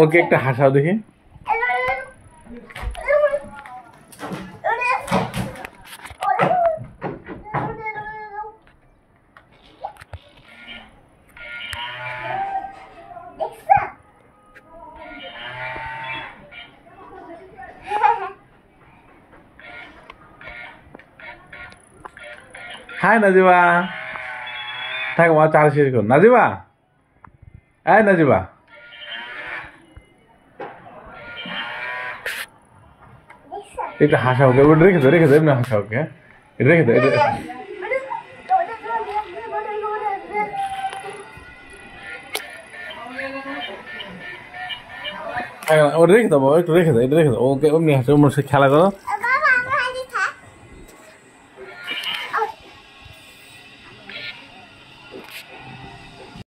ওকে একটা হাসাও দেখি। হাই নাজিবা, থাক মা চাল শেষ কর। নাজিবা, এই নাজিবা, একটু হাসা ওকে, ওটা রেখে দো, রেখে দো, এমনি হাসা ওকে, এটা রেখে দো, এটা ওটা রেখে দাও, একটু রেখে দাও, এটা রেখে দাও, ওকে এমনি হাসা, ওর সাথে খেলা করো।